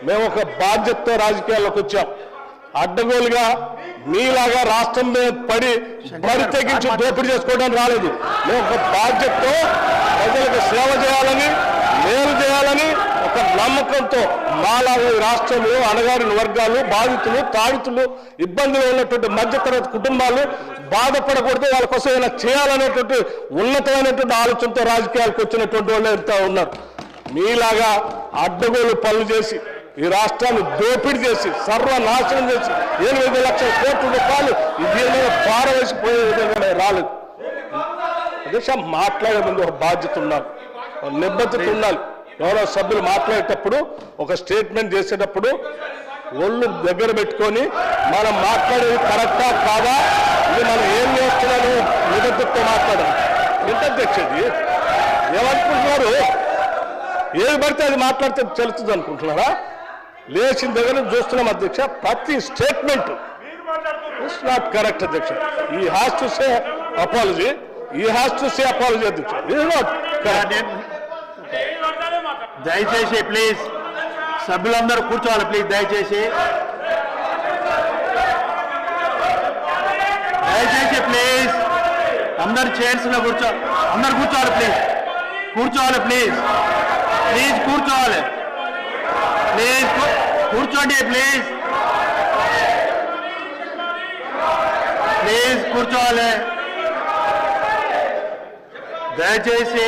మేము ఒక బాధ్యతతో రాజకీయాల్లోకి వచ్చాం. అడ్డగోలుగా మీలాగా రాష్ట్రం మీద పడి బరి తెగించి దోపిడీ చేసుకోవడానికి రాలేదు. మేము ఒక బాధ్యతతో ప్రజలకు సేవ చేయాలని, మేలు చేయాలని ఒక నమ్మకంతో మాలాగా రాష్ట్రంలో అణగారిన వర్గాలు, బాధితులు, తాడితులు, ఇబ్బందులు ఉన్నటువంటి మధ్యతరగతి కుటుంబాలు బాధపడకూడదు, వాళ్ళ కోసం ఏమైనా చేయాలనేటువంటి ఉన్నతమైనటువంటి ఆలోచనతో రాజకీయాలకు వచ్చినటువంటి వాళ్ళు ఎంత ఉన్నారు. మీలాగా అడ్డగోలు పనులు చేసి ఈ రాష్ట్రాన్ని దోపిడీ చేసి సర్వనాశనం చేసి 8 లక్షల కోట్ల రూపాయలు ఇది పారవేసిపోయే విధంగా రాలేదు. అదే మాట్లాడే ముందు ఒక బాధ్యత ఉండాలి, నిబద్ధత ఉండాలి. గౌరవ సభ్యులు మాట్లాడేటప్పుడు ఒక స్టేట్మెంట్ చేసేటప్పుడు ఒళ్ళు దగ్గర పెట్టుకొని మనం మాట్లాడేది కరెక్టా కాదా, ఇది మనం ఏం చేస్తున్నాము నిబద్ధతతో మాట్లాడాలి. ఎంత అధ్యక్షుడి ఏమనుకుంటున్నారు? ఏది పడితే అది మాట్లాడితే చెల్లుతుంది అనుకుంటున్నారా? లేచిన దగ్గర చూస్తున్నాం అధ్యక్ష, ప్రతి స్టేట్మెంట్ ఇట్స్ నాట్ కరెక్ట్ అధ్యక్ష. ఈ హ్యాస్ టు సే అపాలజీ, ఈ హ్యాస్ టు సే అపాలజీ అధ్యక్ష. It not correct. దయచేసి ప్లీజ్ సభ్యులందరూ కూర్చోవాలి ప్లీజ్. దయచేసి ప్లీజ్ అందరు చైర్స్ లో అందరు కూర్చోవాలి ప్లీజ్. ప్లీజ్ కూర్చోవాలి. ప్లీజ్ కూర్చోండి. ప్లీజ్ కూర్చోవాలి. దయచేసి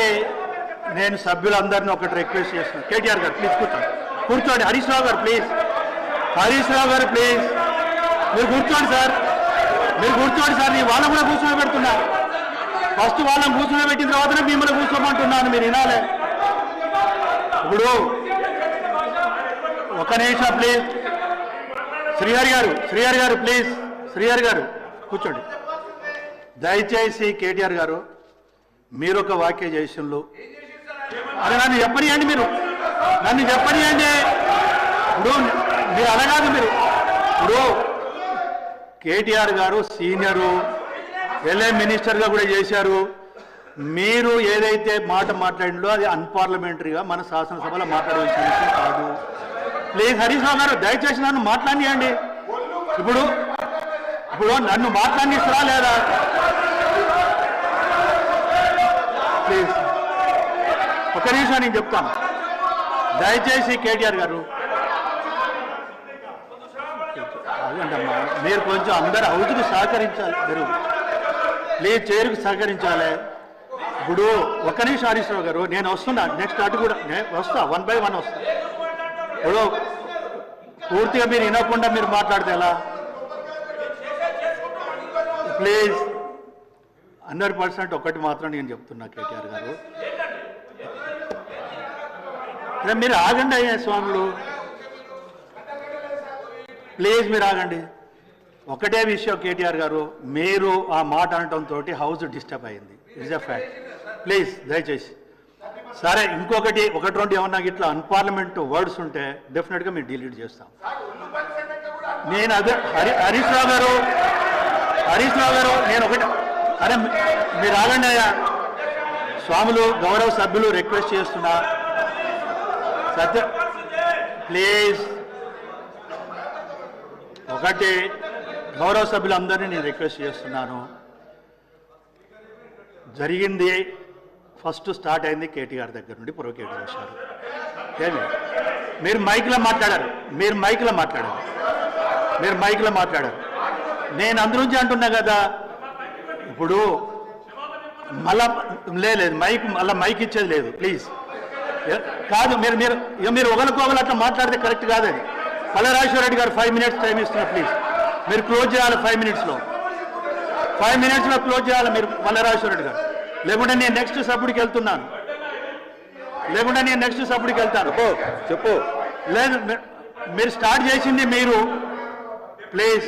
నేను సభ్యులందరినీ ఒకటి రిక్వెస్ట్ చేస్తున్నాను. కేటీఆర్ గారు ప్లీజ్ కూర్చోండి. హరీష్ రావు గారు ప్లీజ్. మీరు కూర్చోండి సార్. నేను వాళ్ళని కూడా కూర్చోబెడుతున్నా. ఫస్ట్ వాళ్ళని కూర్చోబెట్టిన తర్వాతనే మిమ్మల్ని కూర్చోమంటున్నాను, మీరు వినాలి. ఇప్పుడు ఒక నిమిషం ప్లీజ్. శ్రీహరి గారు ప్లీజ్. కూర్చోండి. దయచేసి కేటీఆర్ గారు మీరు ఒక వాక్య చేసినలు అరే నన్ను చెప్పనియండి. ఇప్పుడు మీరు అనగాదు. ఇప్పుడు కేటీఆర్ గారు సీనియరు, ఎల్ఏ మినిస్టర్గా కూడా చేశారు. మీరు ఏదైతే మాట మాట్లాడిందో అది అన్పార్లమెంటరీగా మన శాసనసభలో మాట్లాడవలసిన విషయం కాదు. ప్లీజ్ హరీష్ రావు గారు దయచేసి నన్ను మాట్లాడియండి. ఇప్పుడు నన్ను మాట్లాడిస్తారా లేదా? ప్లీజ్ ఒక నిమిషం నేను చెప్తాను. దయచేసి కేటీఆర్ గారు అదేంటమ్మా, మీరు కొంచెం అందరు హౌస్కి సహకరించాలి. మీరు ప్లీజ్ చైర్కి సహకరించాలి. ఇప్పుడు ఒక్క నిమిషం హరీష్ రావు గారు, నేను వస్తున్నా. నెక్స్ట్ అటు కూడా వస్తా, 1 by 1 వస్తా. ఇప్పుడు పూర్తిగా మీరు వినకుండా మీరు మాట్లాడితే ఎలా? ప్లీజ్ 100% ఒకటి మాత్రం నేను చెప్తున్నా కేటీఆర్ గారు, మీరు ఆగండి అయ్యా స్వాములు. ప్లీజ్ మీరు ఆగండి. ఒకటే విషయం కేటీఆర్ గారు, మీరు ఆ మాట అనటంతో హౌస్ డిస్టర్బ్ అయింది. It's a fact. ప్లీజ్ దయచేసి. సరే ఇంకొకటి 1-2 ఏమన్నా ఇట్లా అన్పార్లమెంట్ వర్డ్స్ ఉంటే డెఫినెట్గా మేము డిలీట్ చేస్తాం. నేను అదే హరీష్ రావు గారు నేను ఒకటి అరే మీరు ఆగండి అయ్యా స్వాములు. గౌరవ సభ్యులు రిక్వెస్ట్ చేస్తున్నా సత్య ప్లీజ్. ఒకటి గౌరవ సభ్యులందరినీ నేను రిక్వెస్ట్ చేస్తున్నాను. జరిగింది ఫస్ట్ స్టార్ట్ అయింది కేటీఆర్ దగ్గర నుండి ప్రొవోకేట్ చేశారు. మీరు మైక్లో మాట్లాడారు. నేను అందులోంచి అంటున్నా కదా. ఇప్పుడు మళ్ళా లేదు మైక్ ఇచ్చేది లేదు. ప్లీజ్ కాదు, మీరు ఒకరికొకరు అట్లా మాట్లాడితే కరెక్ట్ కాదని. పల్లరాజేశ్వర రెడ్డి గారు 5 minutes టైం ఇస్తున్నారు. ప్లీజ్ మీరు క్లోజ్ చేయాలి 5 minutesలో. 5 minutesలో క్లోజ్ చేయాలి మీరు పల్లరాజేశ్వర రెడ్డి గారు. లేకుంటే నేను నెక్స్ట్ సభ్యుడికి వెళ్తాను. చెప్పు లేదు మీరు స్టార్ట్ చేసింది మీరు. ప్లీజ్